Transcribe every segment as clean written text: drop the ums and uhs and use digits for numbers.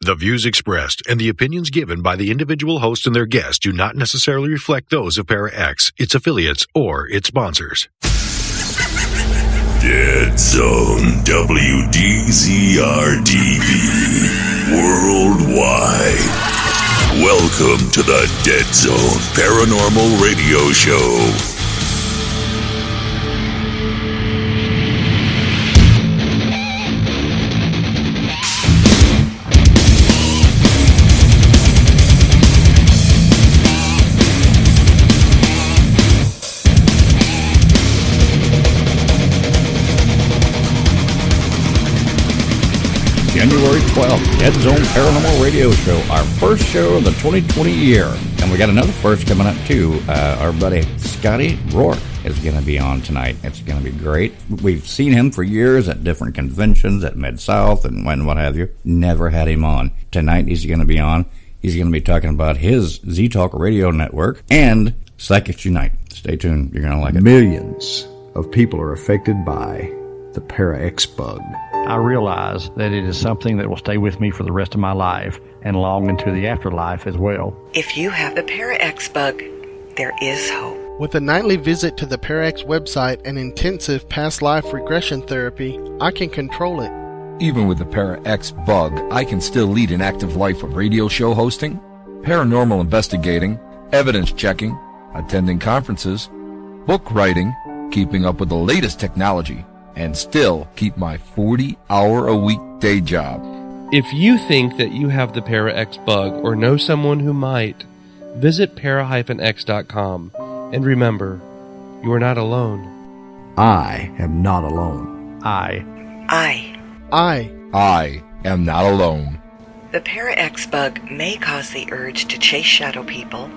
The views expressed and the opinions given by the individual host and their guests do not necessarily reflect those of Para-X, its affiliates, or its sponsors. Dead Zone WDZR-TV Worldwide. Welcome to the Dead Zone Paranormal Radio Show. January 12th, Dead Zone Paranormal Radio Show, our first show of the 2020 year. And we got another first coming up, too. Our buddy Scotty Rorek is going to be on tonight. It's going to be great. We've seen him for years at different conventions, at Mid-South and what have you. Never had him on. Tonight he's going to be on. He's going to be talking about his Z-Talk radio network and Psychics Unite. Stay tuned. You're going to like it. Millions of people are affected by the Para-X bug. I realize that it is something that will stay with me for the rest of my life and long into the afterlife as well. If you have the Para-X bug, there is hope. With a nightly visit to the Para-X website and intensive past life regression therapy, I can control it. Even with the Para-X bug, I can still lead an active life of radio show hosting, paranormal investigating, evidence checking, attending conferences, book writing, keeping up with the latest technology, and still keep my 40-hour-a-week day job. If you think that you have the Para-X bug or know someone who might, visit para-x.com. And remember, you are not alone. I am not alone. I am not alone. The Para-X bug may cause the urge to chase shadow people,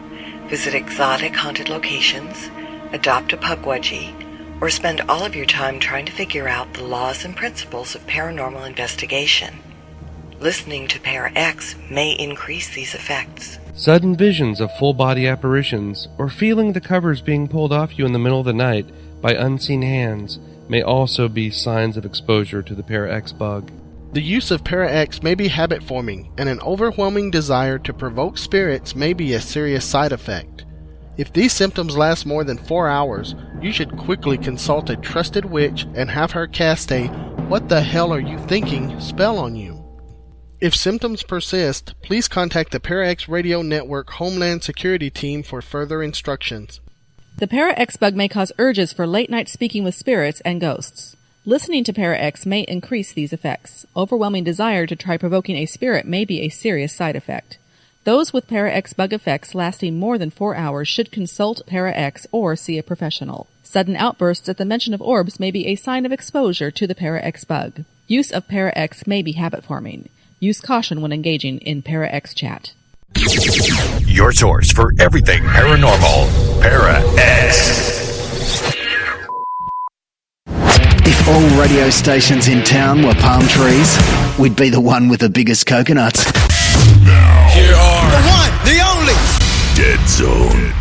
visit exotic haunted locations, adopt a pugwudgie, or spend all of your time trying to figure out the laws and principles of paranormal investigation. Listening to Para-X may increase these effects. Sudden visions of full-body apparitions, or feeling the covers being pulled off you in the middle of the night by unseen hands, may also be signs of exposure to the Para-X bug. The use of Para-X may be habit-forming, and an overwhelming desire to provoke spirits may be a serious side effect. If these symptoms last more than 4 hours, you should quickly consult a trusted witch and have her cast a "What the hell are you thinking?" spell on you. If symptoms persist, please contact the Para-X Radio Network Homeland Security Team for further instructions. The Para-X bug may cause urges for late-night speaking with spirits and ghosts. Listening to Para-X may increase these effects. Overwhelming desire to try provoking a spirit may be a serious side effect. Those with Para-X bug effects lasting more than 4 hours should consult Para-X or see a professional. Sudden outbursts at the mention of orbs may be a sign of exposure to the Para-X bug. Use of Para-X may be habit-forming. Use caution when engaging in Para-X chat. Your source for everything paranormal. Para-X. If all radio stations in town were palm trees, we'd be the one with the biggest coconuts. Here are the one, the only Dead Zone.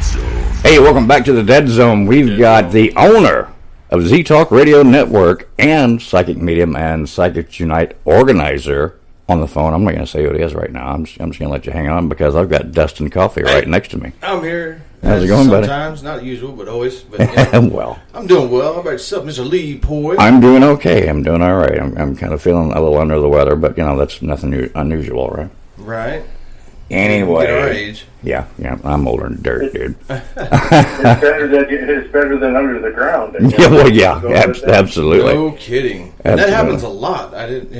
Hey, welcome back to the Dead Zone. We've got the owner of Z-Talk Radio Network and Psychic Medium and Psychics Unite organizer on the phone. I'm not going to say who it is right now. I'm just going to let you hang on because I've got Dustin Coffee right next to me. I'm here. How's it going, buddy? Sometimes, not usual, but always. But, yeah. Well, I'm doing well. How about yourself, Mr. Lee Poy? I'm doing okay. I'm doing all right. I'm kind of feeling a little under the weather, but, you know, that's nothing unusual, right? Right. Anyway. At our age. Yeah, I'm older than dirt, dude. It's better than under the ground. Yeah, well, yeah, absolutely. No kidding. And that happens a lot. I didn't,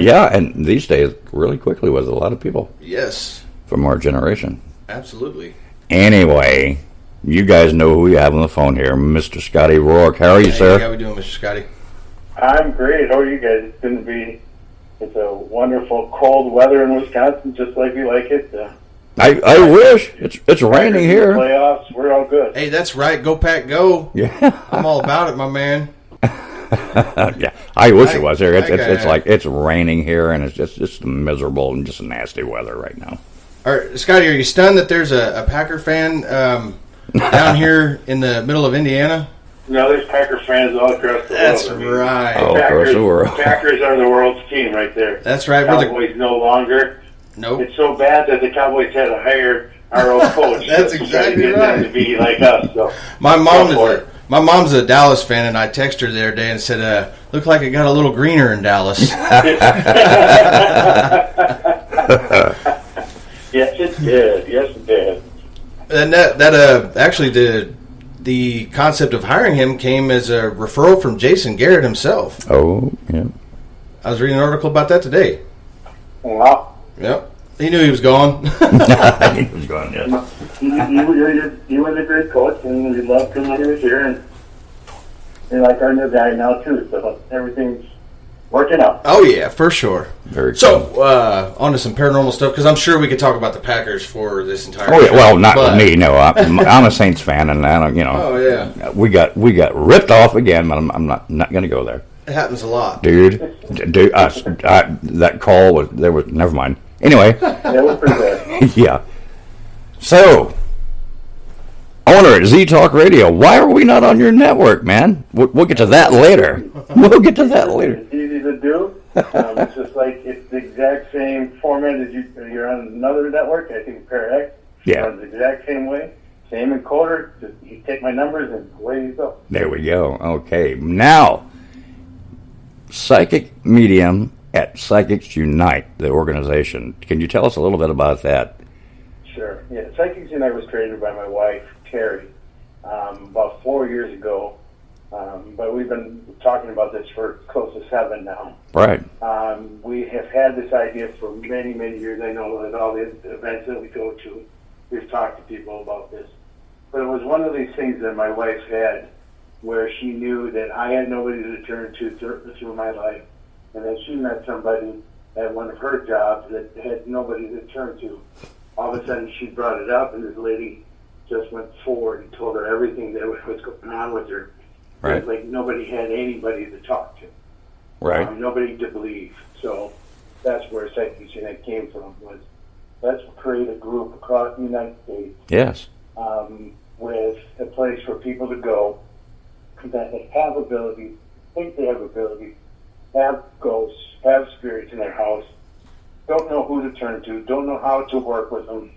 yeah, and these days, really quickly with a lot of people. Yes. From our generation. Absolutely. Anyway, you guys know who we have on the phone here, Mr. Scotty Rorek. How are you, sir? How we doing, Mr. Scotty? I'm great. How are you guys? It's a wonderful cold weather in Wisconsin, just like we like it. I wish. It's raining here. Playoffs, we're all good. Hey, that's right. Go Pack, go. Yeah. I'm all about it, my man. Yeah, I wish it was here. It's like it's raining here, and it's just miserable and just nasty weather right now. All right, Scotty, are you stunned that there's a Packer fan down here in the middle of Indiana? there's Packer fans all across the world. That's right. All across the world. Packers are the world's team right there. That's right. Cowboys no longer. Nope. It's so bad that the Cowboys had to hire our old coach. That's exactly to get them to be like us. So my mom's a Dallas fan, and I texted her the other day and said, "Looked like it got a little greener in Dallas." Yes, it did. Yes, it did. And that actually the concept of hiring him came as a referral from Jason Garrett himself. Oh, yeah. I was reading an article about that today. Wow. Yep. He knew he was gone. He was gone, yes. You was a great coach, and we loved him when he was here, and we like our new guy now, too. So everything's working out. Oh, yeah, for sure. Very cool. So, on to some paranormal stuff, because I'm sure we could talk about the Packers for this entire Oh, yeah, show, well, not with me, no. I'm a Saints fan, and I don't, Oh, yeah. We got ripped off again, but I'm not going to go there. It happens a lot. Dude, that call was, never mind. Anyway. That was pretty bad. Yeah. So, owner at Z Talk Radio, why are we not on your network, man? We'll get to that later. It's easy to do. It's just like it's the exact same format as you're on another network. I think ParaX. Yeah. Runs the exact same way. Same encoder. Just you take my numbers and away you go. There we go. Okay. Now, Psychic Medium at Psychics Unite, the organization. Can you tell us a little bit about that? Sure. Yeah, Psychics Unite was created by my wife, Terry, about 4 years ago. But we've been talking about this for close to 7 now. Right. We have had this idea for many, many years. I know at all the events that we go to, we've talked to people about this. But it was one of these things that my wife had where she knew that I had nobody to turn to through my life. And then she met somebody at one of her jobs that had nobody to turn to. All of a sudden, she brought it up, and this lady just went forward and told her everything that was going on with her. Right. It was like nobody had anybody to talk to. Right. Nobody to believe. So that's where Psychics Unite came from, was let's create a group across the United States. Yes. With a place for people to go that have abilities, think they have abilities, have ghosts, have spirits in their house, don't know who to turn to, don't know how to work with them,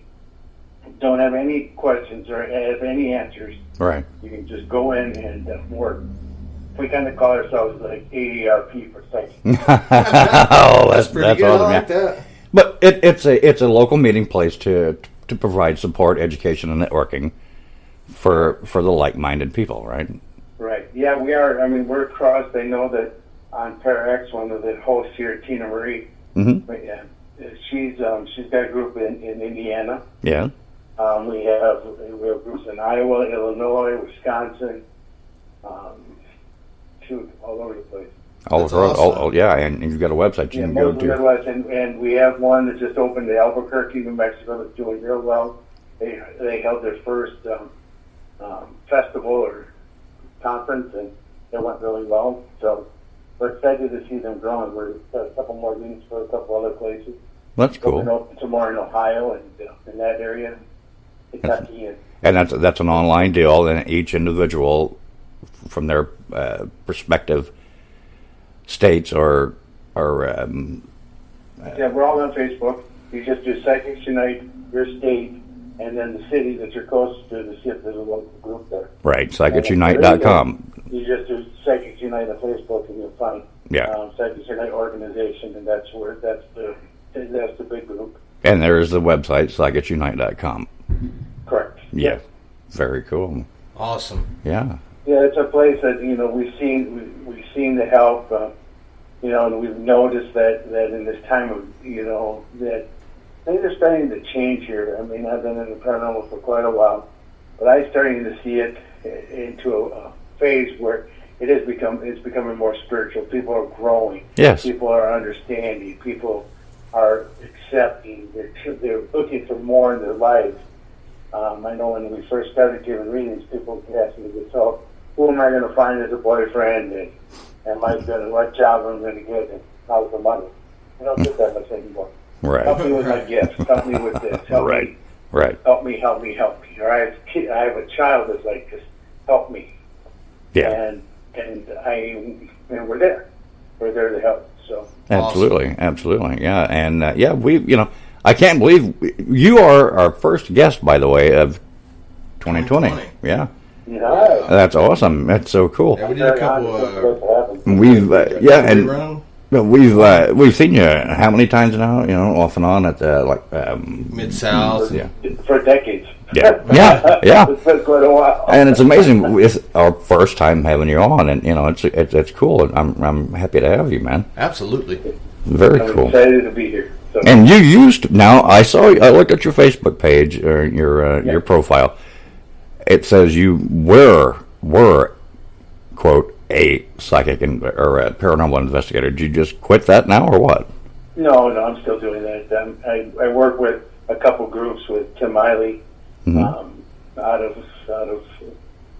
don't have any questions or have any answers. Right. You can just go in and work. We kind of call ourselves like AARP for psychics. Oh, that's pretty good. awesome. I like that. But it's a local meeting place to provide support, education, and networking for the like-minded people, right? Right. Yeah, we are. I mean, we're across. I know that on ParaX, one of the hosts here, Tina Marie, but yeah, she's got a group in Indiana. Yeah. We have groups in Iowa, Illinois, Wisconsin, all over the place. All across, awesome. Yeah, and you've got a website you can go to. Midwest, and we have one that just opened in Albuquerque, New Mexico, that's doing real well. They held their first festival or conference, and it went really well. So we're excited to see them growing. We've got a couple more meetings for a couple other places. That's cool. Open tomorrow in Ohio and in that area, Kentucky. And that's an online deal, and each individual, from their perspective, states or yeah, we're all on Facebook. You just do Psychics Unite, your state, and then the city that you're closest to see if there's a local group there. Right, psychicsunite.com. You just do Psychics Unite on Facebook and you'll find Psychics Unite organization, and that's the big group. And there is the website, psychicsunite.com. Correct. Yeah, very cool. Awesome. Yeah. Yeah, it's a place that we've seen the help. And we've noticed that in this time of that things are starting to change here. I mean, I've been in the paranormal for quite a while, but I'm starting to see it into a phase where it's becoming more spiritual. People are growing. Yes. People are understanding. People are accepting. They're looking for more in their lives. I know when we first started giving readings, people asked me, "So, who am I going to find as a boyfriend? And what job am I going to get? And how's the money?" I don't get that much anymore. Right. Help me with my gifts. Help me with this. Help me. Right. Help me. Or I have a child that's like, just help me. Yeah. And we're there. We're there to help. So Absolutely, awesome. Absolutely, yeah, and I can't believe you are our first guest, by the way, of 2020. Yeah, that's awesome. That's so cool. Yeah, we did a couple. We've seen you how many times now? Off and on at Mid-South. Yeah, for decades. Yeah. It's been quite a while. And it's amazing. It's our first time having you on, and it's cool. I'm happy to have you, man. Absolutely. Very I'm cool. excited to be here. So. And you I looked at your Facebook page or your profile. It says you were quote a psychic or a paranormal investigator. Did you just quit that now or what? No, I'm still doing that. I work with a couple groups with Tim Miley. Out of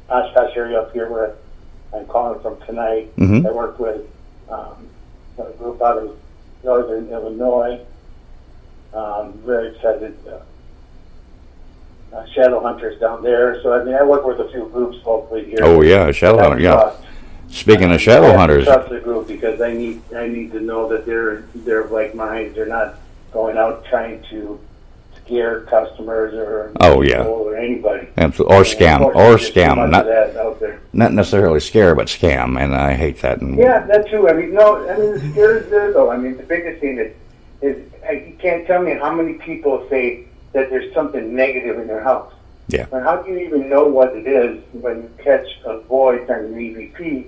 Oshkosh area up here where I'm calling from tonight. Mm-hmm. I work with a group out of northern Illinois. Very excited. Shadow Hunters down there. So I work with a few groups locally here. Oh yeah, Shadow Hunter. Yeah. Speaking of Shadow Hunters, I trust the group because I need to know that they're like minds. They're not going out trying to scare customers or or anybody. Absolutely. Or scam. Not necessarily scare, but scam, and I hate that. Yeah, that too. The scare is there though. The biggest thing is you can't tell me how many people say that there's something negative in their house. Yeah. And how do you even know what it is when you catch a voice on an EVP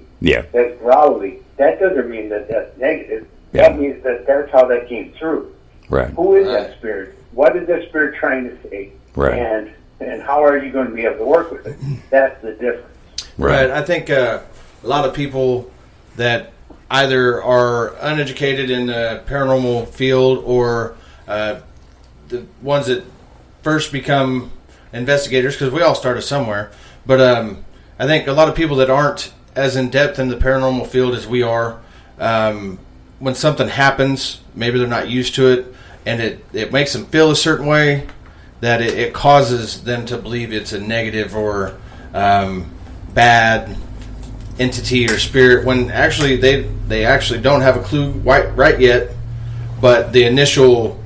that's growly? That doesn't mean that that's negative. Yeah. That means that that's how that came through. Right. Who is that spirit? What is that spirit trying to say? Right. And how are you going to be able to work with it? That's the difference. Right. I think a lot of people that either are uneducated in the paranormal field or the ones that first become investigators, because we all started somewhere, but I think a lot of people that aren't as in-depth in the paranormal field as we are, when something happens, maybe they're not used to it, and it makes them feel a certain way, that it causes them to believe it's a negative or bad entity or spirit, when actually they actually don't have a clue right yet, but the initial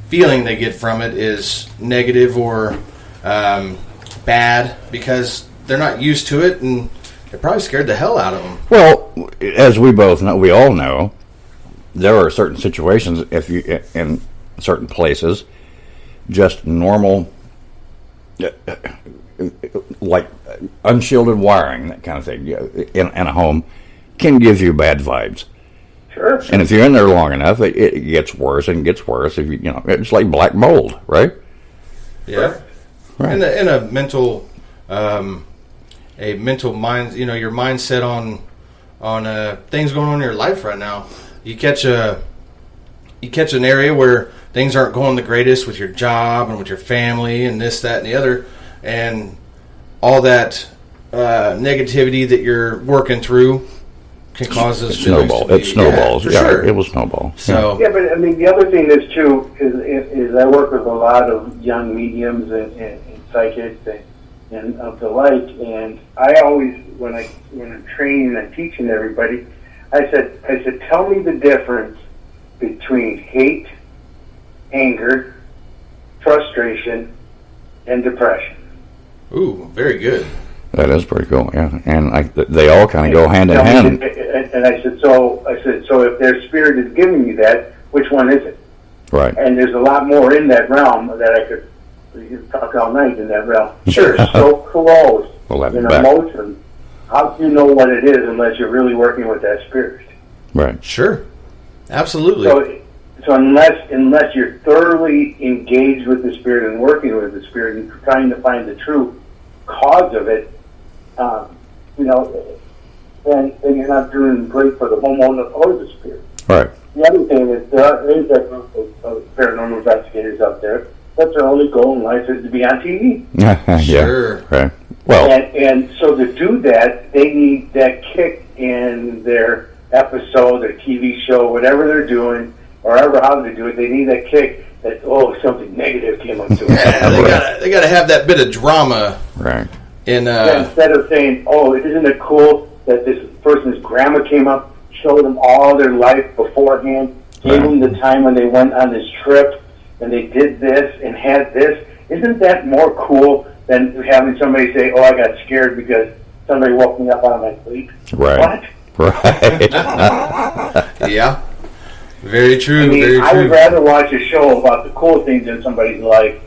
feeling they get from it is negative or bad because they're not used to it, and it probably scared the hell out of them. Well, as we all know, there are certain situations, if you in certain places, just normal, like unshielded wiring, that kind of thing, in a home, can give you bad vibes. Sure. And if you're in there long enough, it gets worse and gets worse. If it's like black mold, right? Yeah. Right. And a mental mind, your mindset on things going on in your life right now. You catch an area where things aren't going the greatest with your job and with your family and this, that, and the other, and all that negativity that you're working through can cause those snowball. It snowballs. Yeah, sure. It will snowball. So but the other thing is too is I work with a lot of young mediums and psychics and of the like, and I always when I'm training and teaching everybody, I said tell me the difference between hate, anger, frustration, and depression. Ooh, very good. That is pretty cool, yeah. And they all kind of go hand in hand. And I said, so if their spirit is giving you that, which one is it? Right. And there's a lot more in that realm that I could talk all night in that realm. Sure. They're so close in emotion. How do you know what it is unless you're really working with that spirit? Right. Sure. Absolutely. So unless you're thoroughly engaged with the spirit and working with the spirit and trying to find the true cause of it, then you're not doing great for the homeowner or the spirit. Right. The other thing is there is a group of paranormal investigators out there that their only goal in life is to be on TV. Yeah. Sure. Right. Well. And so to do that, they need that kick in their episode, their TV show, whatever they're doing, or how they do it. They need that kick that something negative came up to it. Yeah, they gotta have that bit of drama. Right. And instead of saying, "Oh, isn't it cool that this person's grandma came up, showed them all their life beforehand, gave them the time when they went on this trip, and they did this and had this." Isn't that more cool than having somebody say, "Oh, I got scared because somebody woke me up out of my sleep"? Right. What? Right. Yeah. Very true. I mean, very true. I would rather watch a show about the cool things in somebody's life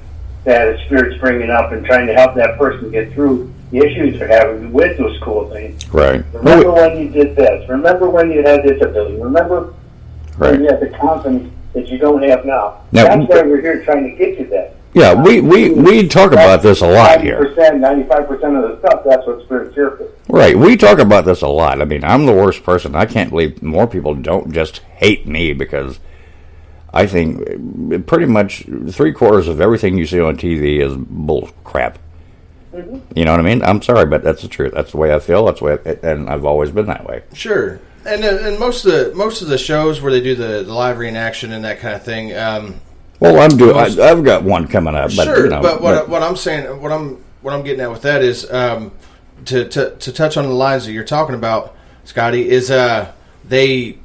that a spirit's bringing up and trying to help that person get through the issues they're having with those cool things. Right. Remember when you did this. Remember when you had this ability. Remember when you had the confidence that you don't have now. That's why we're here trying to get you that. Yeah, we talk about this a lot here. 95% of the stuff, that's what spirit's here for. Right, we talk about this a lot. I mean, I'm the worst person. I can't believe more people don't just hate me, because I think pretty much 3/4 of everything you see on TV is bull crap. Mm-hmm. You know what I mean? I'm sorry, but that's the truth. That's the way I feel. That's the way, and I've always been that way. Sure. And most of the shows where they do the live reenaction and that kind of thing. Well, I've got one coming up. But, sure, but what I'm saying, what I'm getting at with that is to touch on the lines that you're talking about, Scotty, is they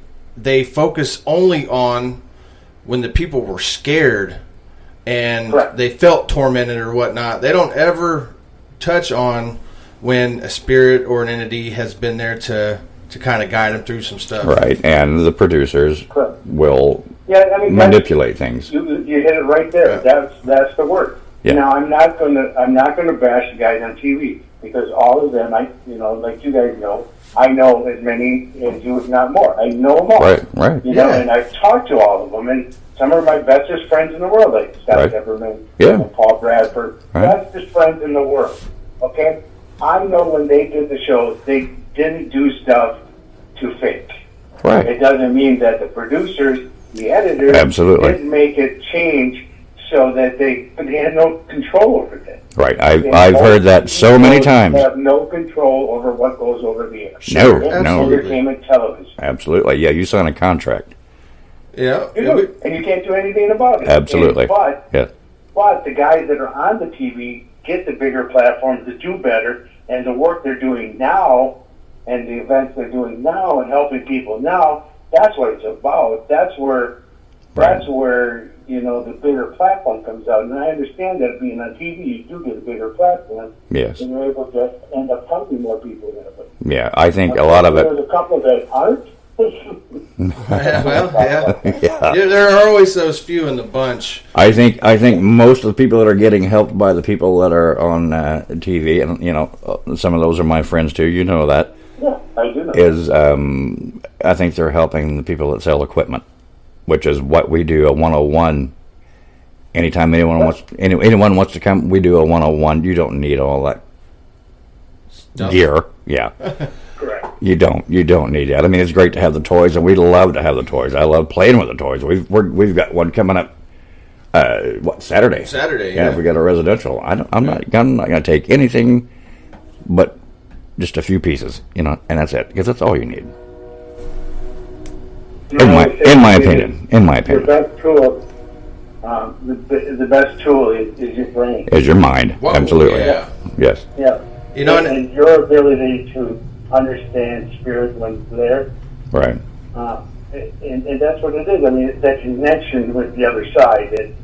focus only on when the people were scared and they felt tormented or whatnot. They don't ever touch on when a spirit or an entity has been there to kind of guide them through some stuff. Right, and the producers will manipulate things. You hit it right there. Yeah. That's the word. Yeah. Now I'm not gonna bash the guys on TV, because all of them, like you guys know, I know as many as you, if not more. I know them all. Right. You know, and I've talked to all of them, and some are my bestest friends in the world, like Scott Pepperman, and Paul Bradford, bestest friends in the world. Okay, I know when they did the show, they didn't do stuff to fake. Right. It doesn't mean that the producers, the editors, didn't make it change so that they had no control over that. Right. I've heard that so many times. They have no control over what goes over the air. No. Entertainment television. Absolutely. Yeah, you sign a contract. Yeah. And you can't do anything about it. Absolutely. But the guys that are on the TV get the bigger platforms to do better, and the work they're doing now and the events they're doing now and helping people now, that's what it's about. That's where the bigger platform comes out. And I understand that being on TV, you do get a bigger platform. Yes. And you're able to end up helping more people in it. Yeah, I think a lot of it. There's a couple that aren't. There are always those few in the bunch. I think most of the people that are getting helped by the people that are on TV, and some of those are my friends too. You know that. Yeah, I do know. I think they're helping the people that sell equipment, which is what we do, a 101. Anytime anyone wants to come, we do a 101. You don't need all that gear. Yeah. Correct. You don't need that. I mean, it's great to have the toys, and we love to have the toys. I love playing with the toys. We've got one coming up. Saturday? Saturday. Yeah, we got a residential. I'm not going to take anything but just a few pieces, and that's it, because that's all you need. In my opinion. The best tool, the best tool is your brain. Is your mind. Whoa, absolutely. Yeah. Yes. Yeah. And your ability to understand spirit when it's there. Right. And that's what it is. I mean, it's that connection with the other side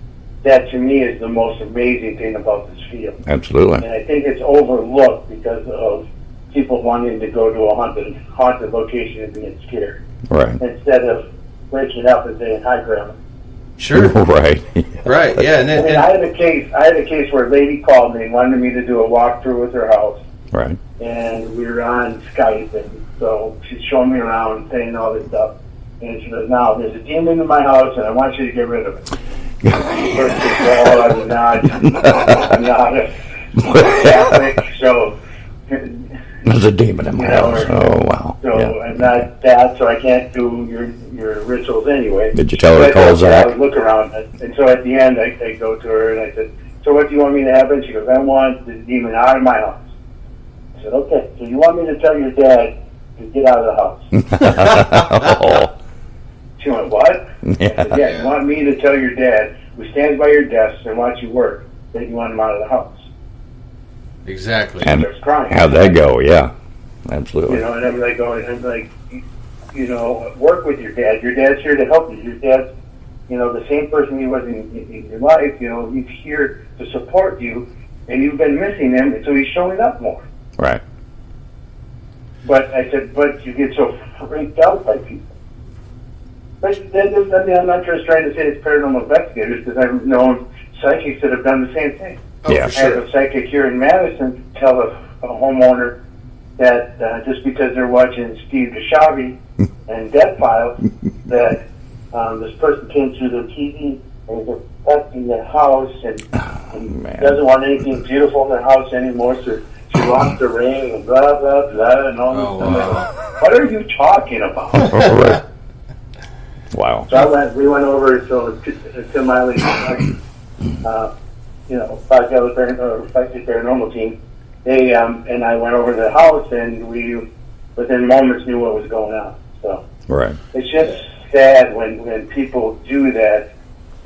that to me is the most amazing thing about this field. Absolutely. And I think it's overlooked because of people wanting to go to a haunted location and being scared. Right. Instead of breaking up and saying, "Hi, Grandma." Sure. Right. Right. Yeah. And I had a case where a lady called me and wanted me to do a walkthrough with her house. Right. And we were on Skype, and so she's showing me around, saying all this stuff. And she goes, "Now there's a demon in my house, and I want you to get rid of it." First of all, I'm not a Catholic, so. There's a demon in my house. Oh wow! So I'm not that, so I can't do your rituals anyway. Did you tell her to call Zach? I would look around, and so at the end, I go to her and I said, "So what do you want me to happen?" She goes, "I want the demon out of my house." I said, "Okay, so you want me to tell your dad to get out of the house?" She went, "What?" Yeah. I said, "Yeah, you want me to tell your dad, who stands by your desk and watch you work, that you want him out of the house?" Exactly. And starts crying. how'd that go? Yeah, absolutely. You know, and I'm like, you know, work with your dad. Your dad's here to help you. Your dad's, you know, the same person he was in your life. You know, he's here to support you, and you've been missing him, and so he's showing up more. Right. But I said, but you get so freaked out by people. But then, I mean, I'm not just trying to say it's paranormal investigators, because I've known psychics that have done the same thing. Yeah, I have a psychic here in Madison tell a homeowner that just because they're watching Steve DeShavi and Death Files, that this person came through the TV and is affecting their house and doesn't want anything beautiful in their house anymore, so she lost the ring and blah, blah, blah, and all this stuff. Like, what are you talking about? Wow. So we went over to Miley's, you know, Effective Paranormal team. They and I went over to the house, and we within moments knew what was going on. So right. It's just sad when people do that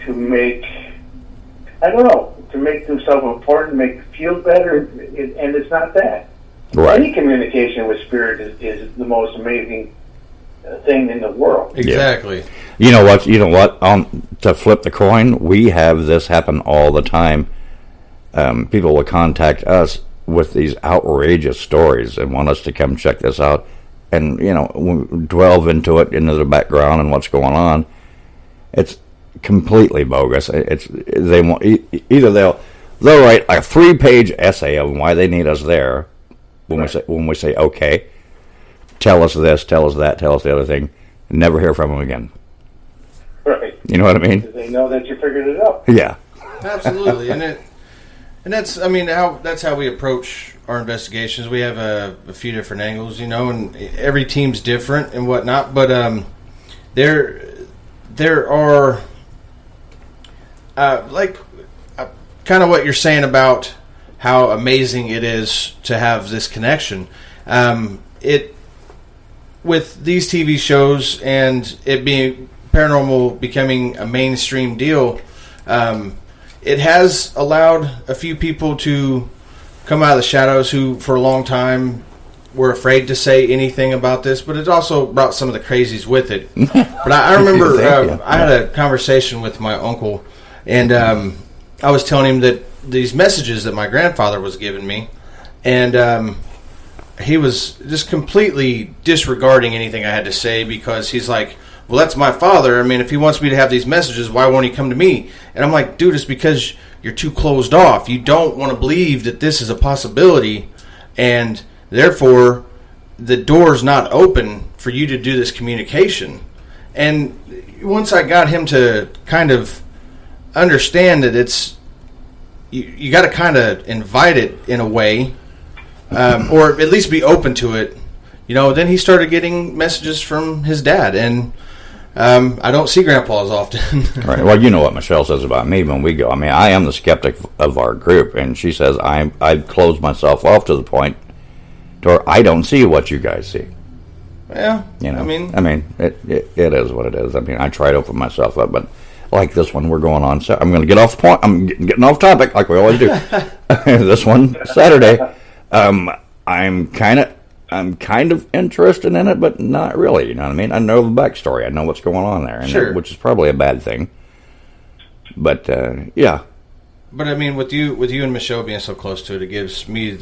to make, I don't know, to make themselves important, make feel better, and it's not that. Right. Any communication with spirit is the most amazing thing in the world. Exactly. Yeah. You know what? To flip the coin, we have this happen all the time. People will contact us with these outrageous stories and want us to come check this out, and you know, we delve into the background and what's going on. It's completely bogus. They want either they'll write a 3-page essay on why they need us there when we say okay, tell us this, tell us that, tell us the other thing, and never hear from them again. Right. You know what I mean? Because they know that you figured it out. Yeah. Absolutely, and that's, I mean, that's how we approach our investigations. We have a few different angles, you know, and every team's different and whatnot. But there are kind of what you're saying about how amazing it is to have this connection. With these TV shows and it being paranormal becoming a mainstream deal, it has allowed a few people to come out of the shadows who, for a long time, were afraid to say anything about this. But it also brought some of the crazies with it. But I remember I had a conversation with my uncle, and I was telling him that these messages that my grandfather was giving me, and he was just completely disregarding anything I had to say because he's like, well, that's my father. I mean, if he wants me to have these messages, why won't he come to me? And I'm like, dude, it's because you're too closed off. You don't want to believe that this is a possibility, and therefore the door's not open for you to do this communication. And once I got him to kind of understand that it's, you got to kind of invite it in a way, or at least be open to it, you know, then he started getting messages from his dad, and I don't see Grandpa as often. Right. Well, you know what Michelle says about me when we go. I mean, I am the skeptic of our group, and she says I've closed myself off to the point to where I don't see what you guys see. Yeah. You know. I mean, it is what it is. I mean, I try to open myself up, but like this one, we're going on. I'm going to get off point. I'm getting off topic like we always do. This one Saturday, I'm kind of interested in it, but not really. You know what I mean? I know the backstory. I know what's going on there, and which is probably a bad thing. But yeah. But I mean, with you and Michelle being so close to it, it gives me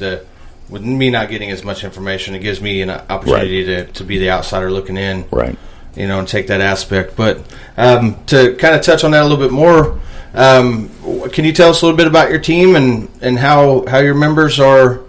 with me not getting as much information, it gives me an opportunity to be the outsider looking in, right? You know, and take that aspect. But to kind of touch on that a little bit more, can you tell us a little bit about your team and how your members are?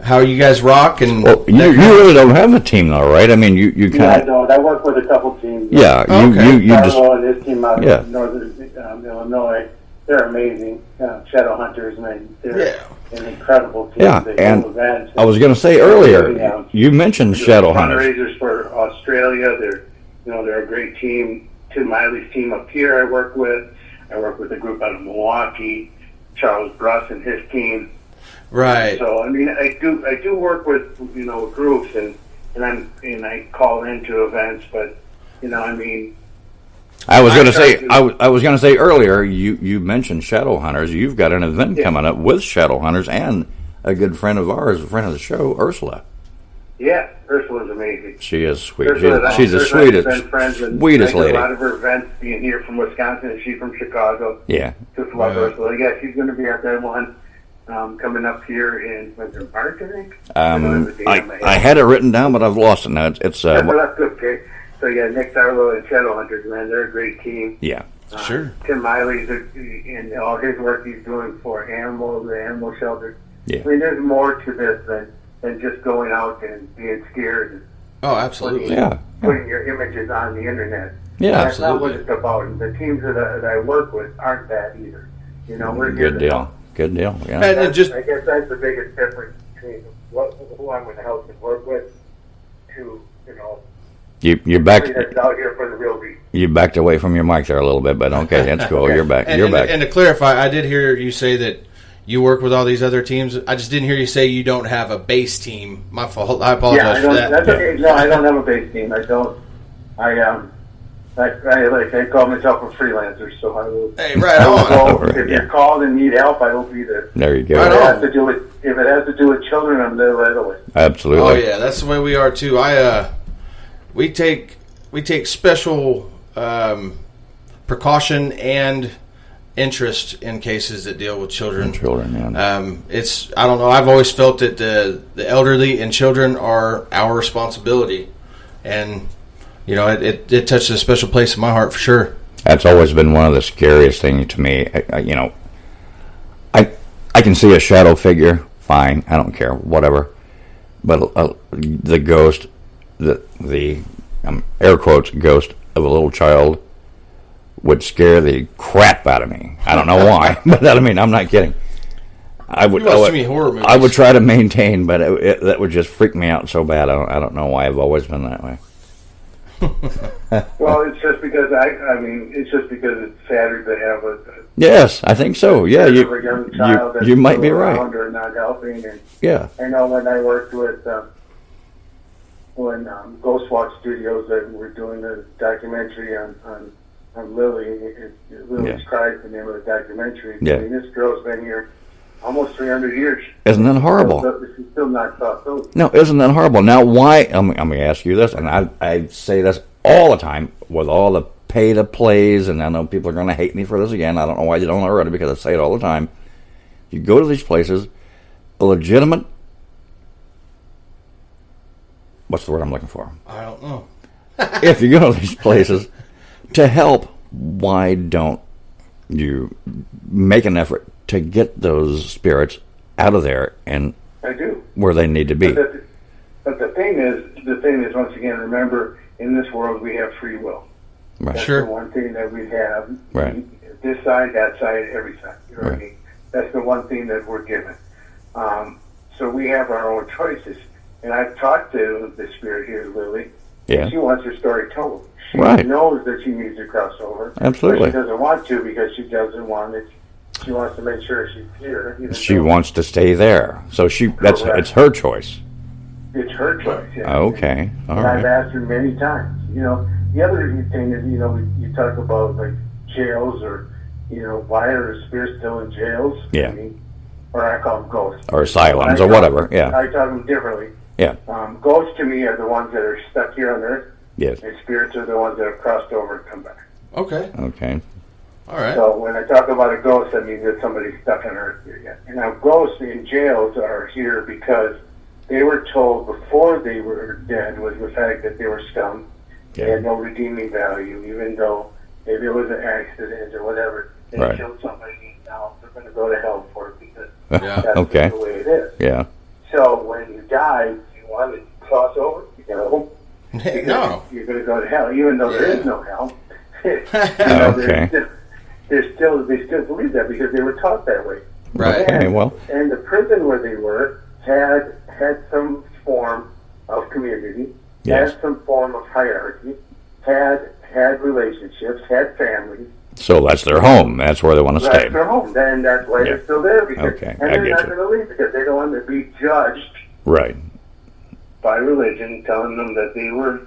How you guys rock? And well, you really don't have a team though, right? I mean, you kind of... Yeah, I don't. I work with a couple teams. Yeah, you just... and his team out of northern Illinois, they're amazing. Shadow Hunters, and they're an incredible team. Yeah, they and events, I was going to say earlier, you mentioned Shadow Hunters. Fundraisers for Australia. They're a great team. Tim Miley's team up here I work with. I work with a group out of Milwaukee, Charles Bruss and his team. Right. So I mean, I do work with groups, and I call into events, but I mean. I was going to say earlier. You mentioned Shadow Hunters. You've got an event coming up with Shadow Hunters and a good friend of ours, a friend of the show, Ursula. Yeah, Ursula's amazing. She is sweet. Ursula, She's the sweetest lady. A lot of her events being here from Wisconsin, and she's from Chicago. Yeah. Just love Ursula. Yeah, she's going to be at that one coming up here in March, I think. I had it written down, but I've lost it now. It's that's good. Okay. So yeah, Nick Darlow and Shadowhunters, man, they're a great team. Yeah. Sure. Tim Miley's and all his work he's doing for animals, the animal shelters. Yeah. I mean, there's more to this than just going out and being scared. And absolutely. Putting your images on the internet. Yeah, that's not what it's about. And the teams that I work with aren't that either. You know, we're here good to deal. help. Good deal. Yeah. And I guess that's the biggest difference between who I'm going to help and work with to, You're back. That's out here for the real reason. You backed away from your mic there a little bit, but okay, that's cool. You're back. You're back. And to clarify, I did hear you say that you work with all these other teams. I just didn't hear you say you don't have a base team. My fault. I apologize for that. That's okay. No, I don't have a base team. I don't. I call myself a freelancer, so I will. Hey, right on. If you're called and need help, I will be there. There you go. If it has to do with children, I'm there right away. Absolutely. Oh yeah, that's the way we are too. We take special precaution and interest in cases that deal with children. It's I don't know. I've always felt that the elderly and children are our responsibility, and it touches a special place in my heart for sure. That's always been one of the scariest things to me. I can see a shadow figure, fine, I don't care, whatever. But the ghost, the air quotes ghost of a little child would scare the crap out of me. I don't know why, but I mean, I'm not kidding. I would try to maintain, but that would just freak me out so bad. I don't know why I've always been that way. Well, it's just because it's sadder to have a yes, I think so. Yeah, you might be right. Or not helping. And yeah, I know when I worked with Ghost Walk Studios, that were doing the documentary on Lily. Lily's Cry is the name of the documentary. Yeah. I mean, this girl's been here almost 300 years. Isn't that horrible? She's still not thought through. No, isn't that horrible? Now, why? I'm going to ask you this, and I say this all the time with all the pay-to-plays, and I know people are going to hate me for this again. I don't know why you don't already, because I say it all the time. You go to these places, a legitimate... What's the word I'm looking for? I don't know. If you go to these places to help, why don't you make an effort to get those spirits out of there and I do. Where they need to be? But the thing is, once again, remember, in this world we have free will. Right. That's the one thing that we have. Right. This side, that side, every side. You know what I mean? That's the one thing that we're given. So we have our own choices. And I've talked to the spirit here, Lily. Yeah. She wants her story told. She knows that she needs to cross over. Absolutely. But she doesn't want to because she doesn't want it. She wants to make sure she's here. She wants to stay there. So it's her choice. It's her choice, yeah. Okay. All and right. I've asked her many times. The other thing is, you talk about like jails or, why are the spirits still in jails? Yeah. I mean, or I call them ghosts. Or asylums or whatever, yeah. I talk them differently. Yeah. Ghosts to me are the ones that are stuck here on Earth. Yes. And spirits are the ones that have crossed over and come back. Okay. All right. So when I talk about a ghost, that means that somebody's stuck on Earth here yet. And now ghosts in jails are here because they were told before they were dead was the fact that they were scum. Yeah. They had no redeeming value, even though maybe it was an accident or whatever. They killed somebody. Now they're going to go to hell for it because that's the way it is. Yeah. So when you die, you want to cross over? No. You're going to go to hell, even though there is no hell. They still believe that because they were taught that way. Right. And the prison where they were had some form of community, had some form of hierarchy, had relationships, had families. So that's their home. That's where they want to stay. That's their home. Then that's why they're still there. Because, and they're not going to leave because they don't want to be judged by religion telling them that they were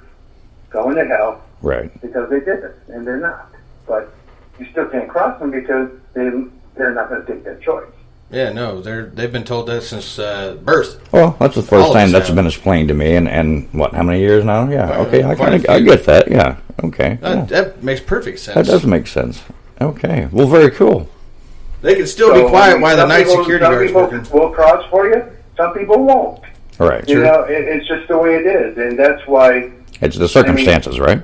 going to hell because they did it, and they're not. But you still can't cross them because they're not going to take that choice. Yeah, no, they've been told that since birth. Well, that's the first time that's been explained to me, and what? How many years now? Yeah, okay, I get that. Yeah, okay, that makes perfect sense. That does make sense. Okay, well, very cool. They can still be quiet while the night security guard's working. Some people will cross for you. Some people won't. Right. You know, it's just the way it is, and that's why. It's the circumstances, right?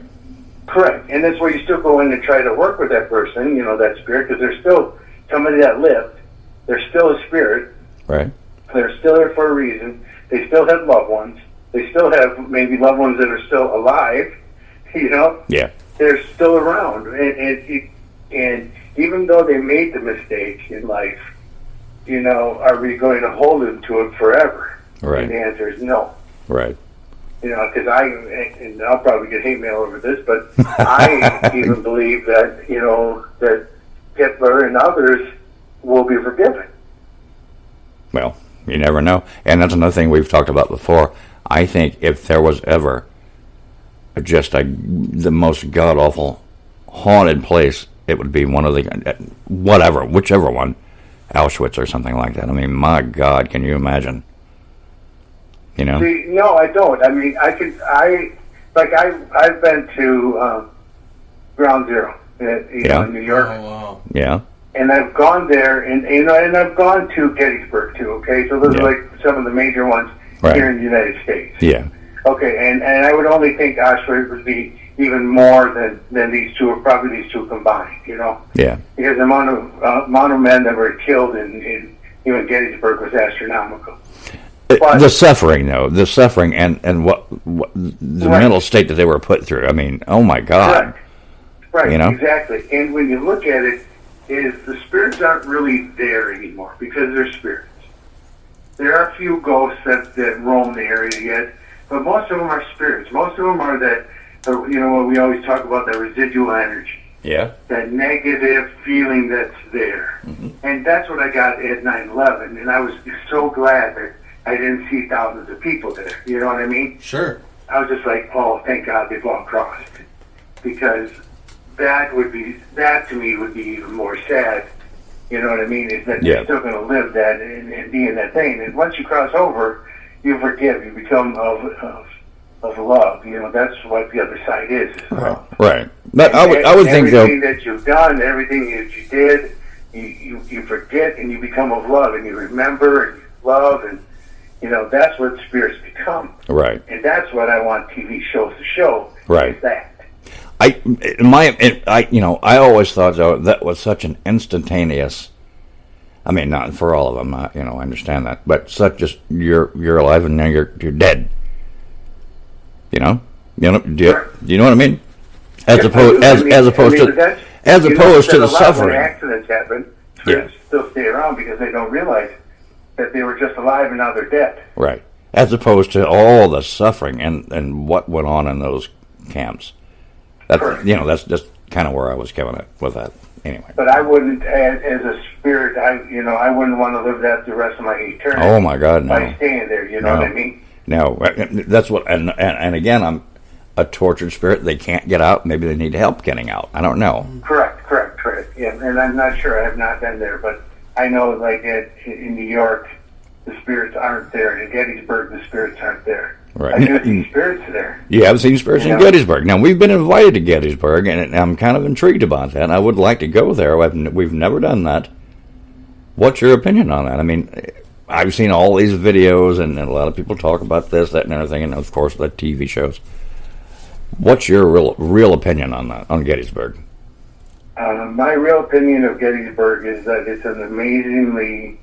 Correct, and that's why you still go in and try to work with that person. You know, that spirit, because there's still somebody that lived. They're still a spirit. Right. They're still there for a reason. They still have loved ones. They still have maybe loved ones that are still alive. You know. Yeah. They're still around, and even though they made the mistake in life, you know, are we going to hold them to it forever? Right. And the answer is no. Right. You know, because and I'll probably get hate mail over this, but I even believe that, you know, that Hitler and others will be forgiven. Well, you never know. And that's another thing we've talked about before. I think if there was ever just the most god-awful haunted place, it would be one of the, whichever one, Auschwitz or something like that. I mean, my God, can you imagine? You know? See, no, I don't. I mean, I've been to Ground Zero in New York. Oh, wow. Yeah. And I've gone there, and I've gone to Gettysburg too. Okay, so those are like some of the major ones here in the United States. Yeah. Okay, and I would only think Auschwitz would be even more than these two, or probably these two combined. You know. Yeah. Because the amount of men that were killed in Gettysburg was astronomical. But the suffering, though, and what the mental state that they were put through. I mean, oh my God. Right. You know? Exactly. And when you look at it, is the spirits aren't really there anymore because they're spirits. There are a few ghosts that roam the area yet, but most of them are spirits. Most of them are that, you know, what we always talk about, that residual energy. Yeah. That negative feeling that's there. Mm-hmm. And that's what I got at 9/11, and I was so glad that I didn't see thousands of people there. You know what I mean? Sure. I was just like, oh, thank God they've all crossed. Because that to me would be even more sad. You know what I mean? Is that they're still going to live that and be in that thing. And once you cross over, you forgive. You become of love. You know, that's what the other side is. Right. But I would think, though, everything that you've done, everything that you did, you forget, and you become of love, and you remember, and you love, and you know, that's what spirits become. Right. And that's what I want TV shows to show. Right. Is that. I always thought, though, that was such an instantaneous. I mean, not for all of them, I understand that, but such just you're alive and now you're dead. You know, do you know what I mean? As opposed to the suffering. When accidents happen, spirits still stay around because they don't realize that they were just alive and now they're dead. Right. As opposed to all the suffering and what went on in those camps. That's just kind of where I was coming at with that. Anyway. But I wouldn't, as a spirit, I wouldn't want to live that the rest of my eternity. Oh my God, no. By staying there, you know what I mean? No, that's what, and again, I'm a tortured spirit. They can't get out. Maybe they need help getting out. I don't know. Correct. Yeah, and I'm not sure. I have not been there, but I know, like in New York, the spirits aren't there. In Gettysburg, the spirits aren't there. Right. I do see spirits there. Yeah, I've seen spirits in Gettysburg. Now, we've been invited to Gettysburg, and I'm kind of intrigued about that. I would like to go there. We've never done that. What's your opinion on that? I mean, I've seen all these videos, and a lot of people talk about this, that, and everything, and, of course, the TV shows. What's your real opinion on that, on Gettysburg? My real opinion of Gettysburg is that it's an amazingly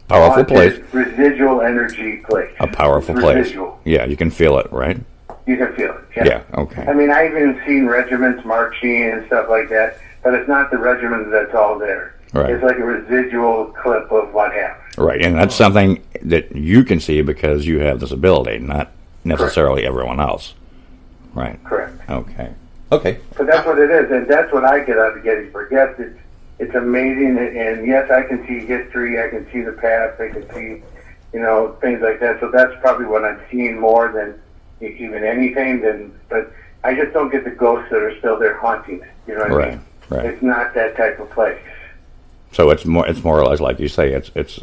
powerful place. Residual energy place. A powerful place. Yeah, you can feel it, right? You can feel it. Yeah, okay. I mean, I've even seen regiments marching and stuff like that, but it's not the regiment that's all there. Right. It's like a residual clip of what happened. Right, and that's something that you can see because you have this ability, not necessarily everyone else. Right. Correct. Okay. So that's what it is, and that's what I get out of Gettysburg. Yes, it's amazing, and yes, I can see history, I can see the past, I can see, things like that. So that's probably what I'm seeing more than even anything. But I just don't get the ghosts that are still there haunting it. You know what I mean? Right. It's not that type of place. So it's more or less like you say. It's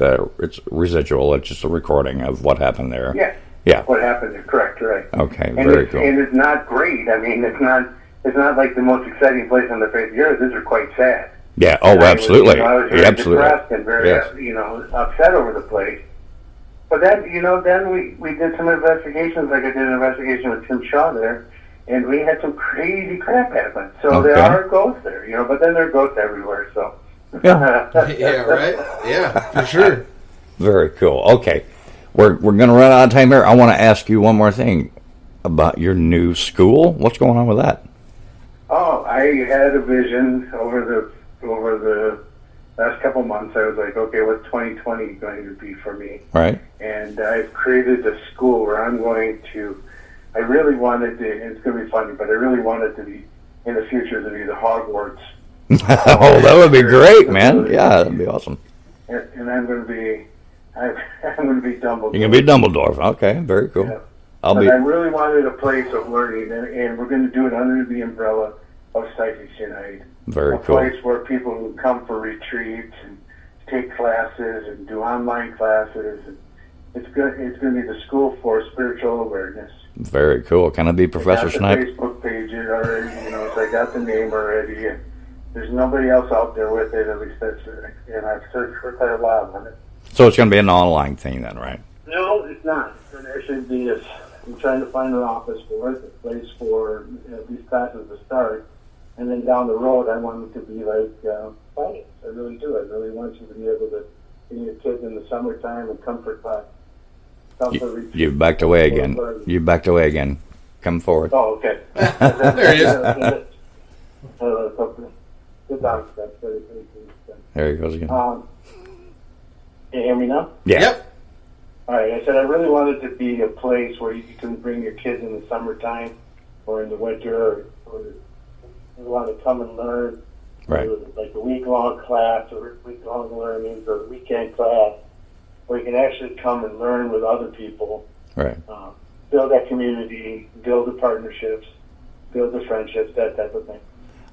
residual. It's just a recording of what happened there. Yeah. What happened is correct, right? Okay, and very cool. And it's not great. I mean, it's not like the most exciting place on the face of the earth. These are quite sad. Yeah. Oh, absolutely. I was very absolutely. depressed and very upset over the place. But then we did some investigations. Like I did an investigation with Tim Shaw there, and we had some crazy crap happen. So there are ghosts there, but then there are ghosts everywhere. So. Yeah. Yeah. Right. Yeah. For sure. Very cool. Okay. We're going to run out of time here. I want to ask you one more thing about your new school. What's going on with that? Oh, I had a vision over the last couple months. I was like, okay, what's 2020 going to be for me? Right. And I've created a school where I'm going to. I really wanted to. And it's going to be funny, but I really wanted to be in the future to be the Hogwarts. Oh, that would be great, man. Yeah, that'd be awesome. And I'm going to be. I'm going to be Dumbledore. You're going to be Dumbledore. Okay, very cool. Yeah. I really wanted a place of learning, and we're going to do it under the umbrella of Psychics Unite. Very cool. A place where people can come for retreats and take classes and do online classes. And it's going to be the school for spiritual awareness. Very cool. Can I be Professor Snipe? I got the Facebook page already, so I got the name already. And there's nobody else out there with it, at least that's and I've searched for quite a while on it. So it's going to be an online thing then, right? No, it's not. It's going to actually be I'm trying to find an office for it, a place for these classes to start. And then down the road, I want it to be like science. I really do. I really want you to be able to bring your kids in the summertime and come for class. You've backed away again. You backed away again. Come forward. Oh, okay. There he is. There he goes again. Can you hear me now? Yeah. Yep. All right. I said I really wanted to be a place where you can bring your kids in the summertime or in the winter, or you want to come and learn. Right. Like a week-long class or week-long learnings or a weekend class where you can actually come and learn with other people. Right. Build that community, build the partnerships, build the friendships, that type of thing.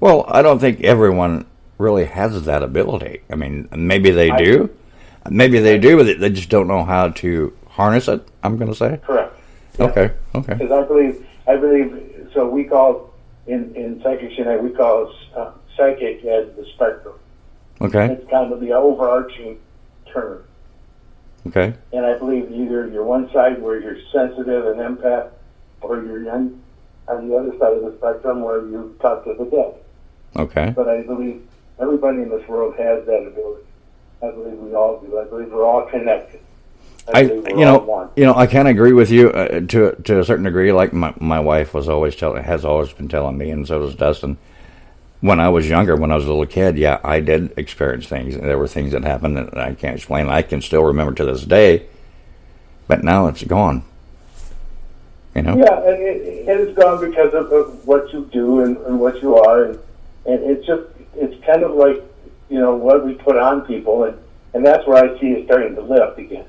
Well, I don't think everyone really has that ability. I mean, maybe they do. Maybe they do, but they just don't know how to harness it, I'm going to say. Correct. Yeah. Okay. Because I believe, so we call, in Psychics Unite, we call psychic as the spectrum. Okay. It's kind of the overarching term. Okay. And I believe either you're one side where you're sensitive and empath, or you're on the other side of the spectrum where you talk to the dead. Okay. But I believe everybody in this world has that ability. I believe we all do. I believe we're all connected. I kind of agree with you to a certain degree. Like my wife has always been telling me, and so does Dustin. When I was younger, when I was a little kid, yeah, I did experience things. There were things that happened that I can't explain. I can still remember to this day, but now it's gone. Yeah, and it's gone because of what you do and what you are, and it's kind of like, what we put on people, and that's where I see it starting to lift again.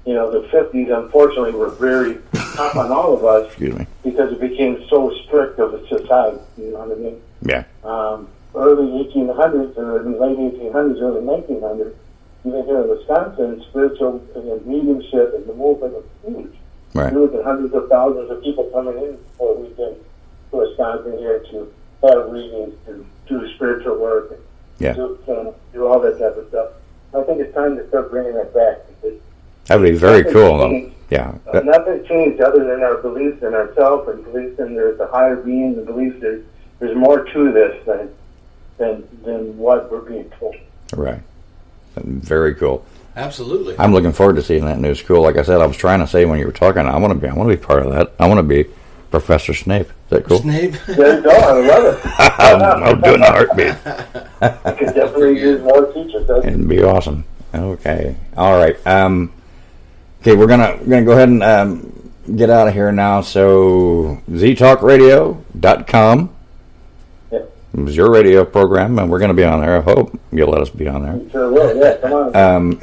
The 50s, unfortunately, were very tough on all of us. Excuse me. Because it became so strict of a society, you know what I mean? Yeah. Early 1800s, or late 1800s, early 1900s, even here in Wisconsin, spiritual and mediumship and the movement was huge. Right. There were hundreds of thousands of people coming in for a weekend to Wisconsin here to have readings, to do spiritual work, and do all that type of stuff. I think it's time to start bringing that back. That would be very cool. Yeah. Nothing changed other than our beliefs in ourselves and beliefs in there's a higher being and beliefs there's more to this than what we're being told. Right. Very cool. Absolutely. I'm looking forward to seeing that new school. Like I said, I was trying to say when you were talking, I want to be part of that. I want to be Professor Snape. Is that cool? Snape. There you go. I love it. I'm doing a heartbeat. I could definitely use more teachers. It'd be awesome. Okay. All right. Okay, we're gonna go ahead and get out of here now. So ztalkradio.com is your radio program, and we're going to be on there. I hope you'll let us be on there. Sure will. Yeah, come on.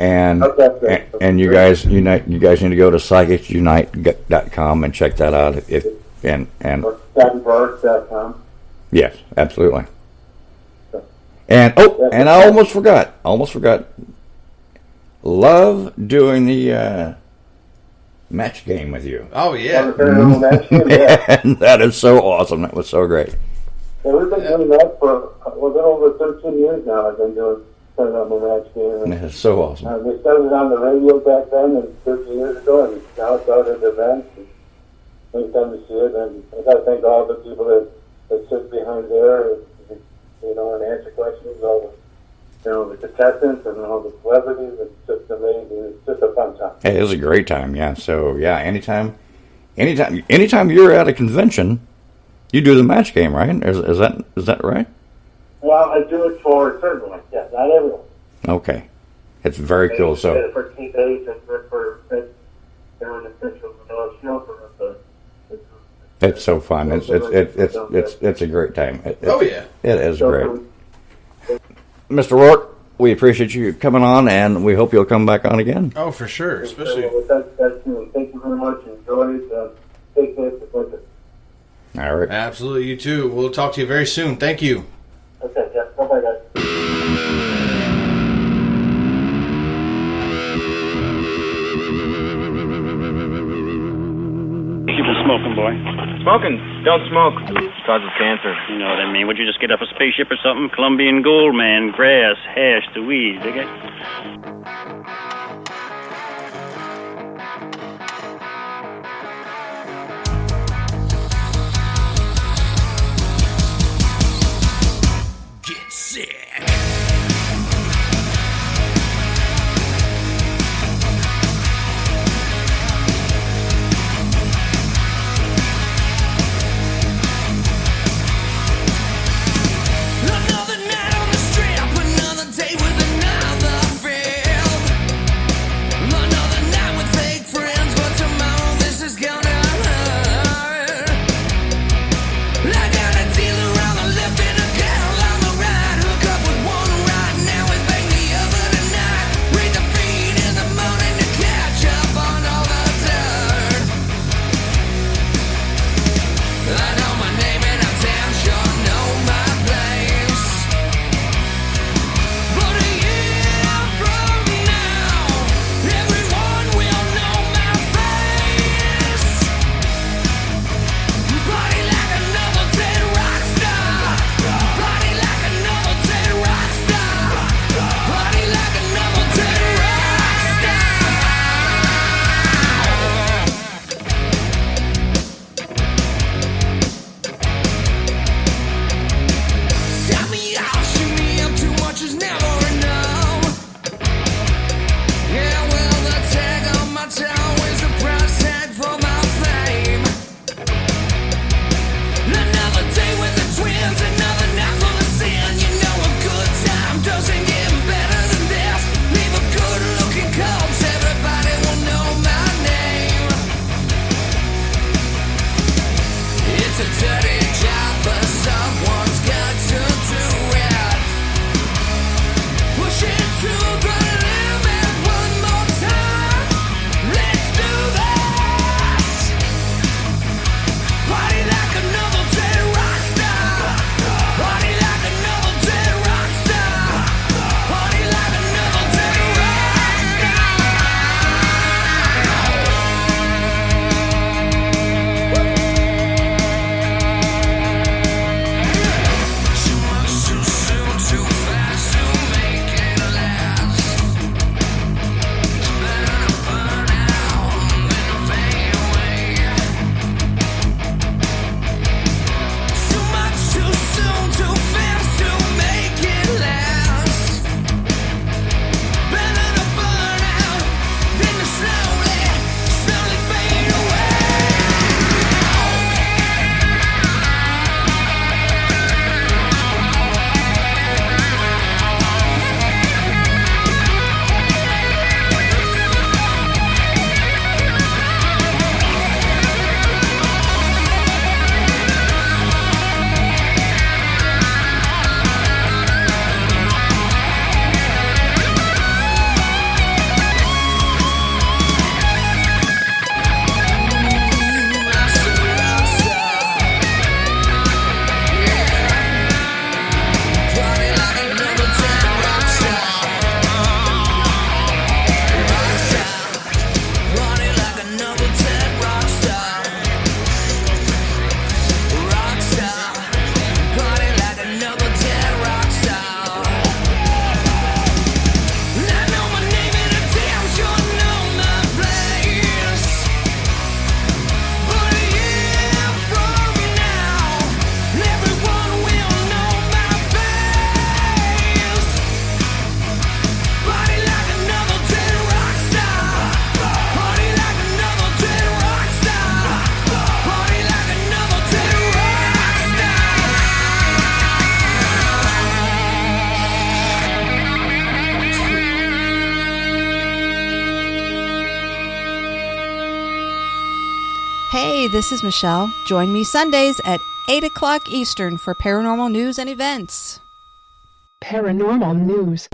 And you guys need to go to psychicsunite.com and check that out. Or ScottyRorek.com. Yes, absolutely. And and I almost forgot. Love doing the match game with you. Oh yeah. And that is so awesome. That was so great. Yeah, we've been doing that for over 13 years now. I've been doing paranormal match game. That is so awesome. We started on the radio back then, and 13 years ago, and now it's out at events. Anytime you see it, and I got to thank all the people that sit behind there, and answer questions. All the contestants and all the celebrities. It's just amazing. It's just a fun time. Hey, it was a great time. Yeah. So yeah, anytime you're at a convention, you do the match game, right? Is that right? Well, I do it for certain ones. Yes, not everyone. Okay, it's very cool. So for teammates and for their officials and shield for us. It's so fun. It's a great time. It is great. Mr. Rorke, we appreciate you coming on, and we hope you'll come back on again. Oh, for sure, especially. Thank you very much. Enjoy it. Take care. All right. Absolutely, you too. We'll talk to you very soon. Thank you. Okay. Yeah. Bye, guys. Keep it smoking, boy. Smoking. Don't smoke. Causes cancer. You know what I mean. Would you just get off a spaceship or something? Colombian gold, man. Grass, hash, the weed. Dig it? Get sick. Another night on the strip, another day with another friend. Hey, this is Michelle. Join me Sundays at 8 o'clock Eastern for paranormal news and events. Paranormal news.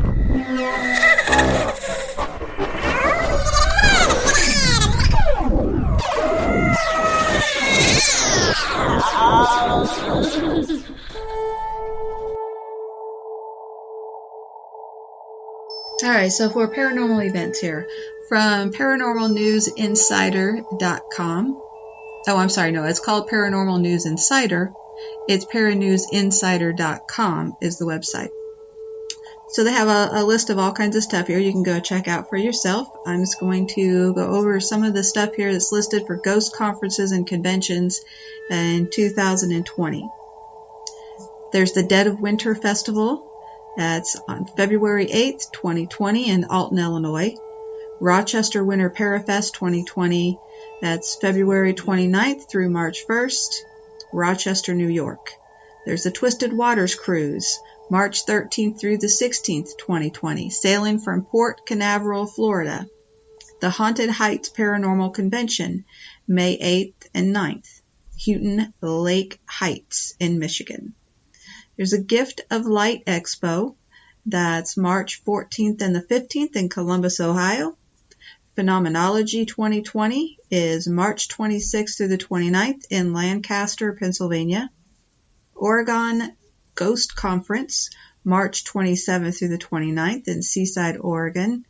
Alright, so for paranormal events here, from paranormalnewsinsider.com. Oh, I'm sorry, no, it's called Paranormal News Insider. It's paranewsinsider.com is the website. So they have a list of all kinds of stuff here you can go check out for yourself. I'm just going to go over some of the stuff here that's listed for ghost conferences and conventions in 2020. There's the Dead of Winter Festival. That's on February 8th, 2020 in Alton, Illinois. Rochester Winter Parafest 2020. That's February 29th through March 1st. Rochester, New York. There's the Twisted Waters Cruise, March 13th through the 16th, 2020, sailing from Port Canaveral, Florida. The Haunted Heights Paranormal Convention, May 8th and 9th, Houghton Lake Heights in Michigan. There's a Gift of Light Expo, that's March 14th and the 15th in Columbus, Ohio. Phenomenology 2020 is March 26th through the 29th in Lancaster, Pennsylvania. Oregon Ghost Conference, March 27th through the 29th in Seaside, Oregon.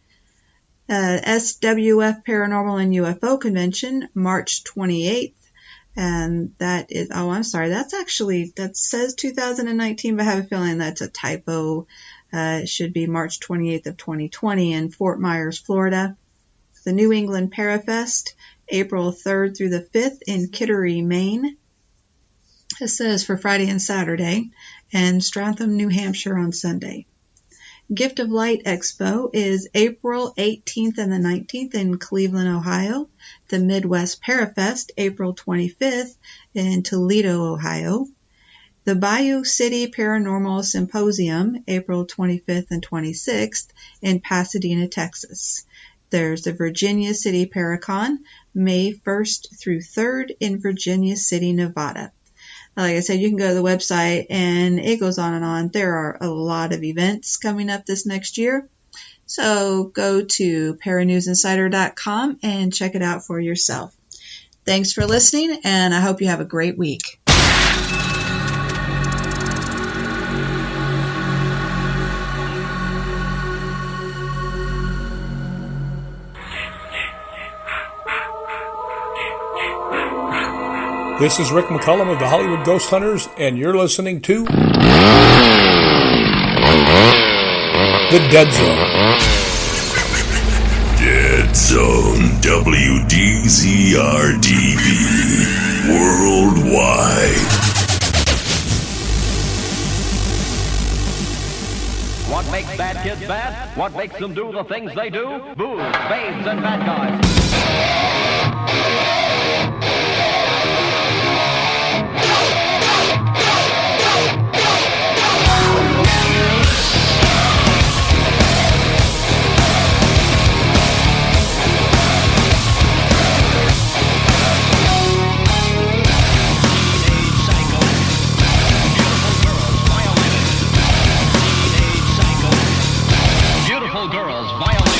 SWF Paranormal and UFO Convention, March 28th. And that is, oh, I'm sorry, that says 2019, but I have a feeling that's a typo. It should be March 28th of 2020 in Fort Myers, Florida. The New England Parafest, April 3rd through the 5th in Kittery, Maine. It says for Friday and Saturday, and Stratham, New Hampshire on Sunday. Gift of Light Expo is April 18th and the 19th in Cleveland, Ohio. The Midwest Parafest, April 25th in Toledo, Ohio. The Bayou City Paranormal Symposium, April 25th and 26th in Pasadena, Texas. There's the Virginia City Paracon, May 1st through 3rd in Virginia City, Nevada. Like I said, you can go to the website and it goes on and on. There are a lot of events coming up this next year. So go to paranewsinsider.com and check it out for yourself. Thanks for listening, and I hope you have a great week. This is Rick McCullum of the Hollywood Ghost Hunters, and you're listening to The Dead Zone. Dead Zone WDZRDB worldwide. What makes bad kids bad? What makes them do the things they do? Booze, babes, and bad guys. Beautiful girls violated.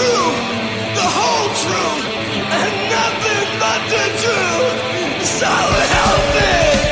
truth, the whole truth, and nothing but the truth. So help me.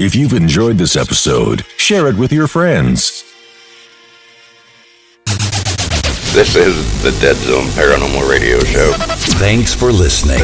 If you've enjoyed this episode, share it with your friends. This is the Dead Zone Paranormal Radio Show. Thanks for listening.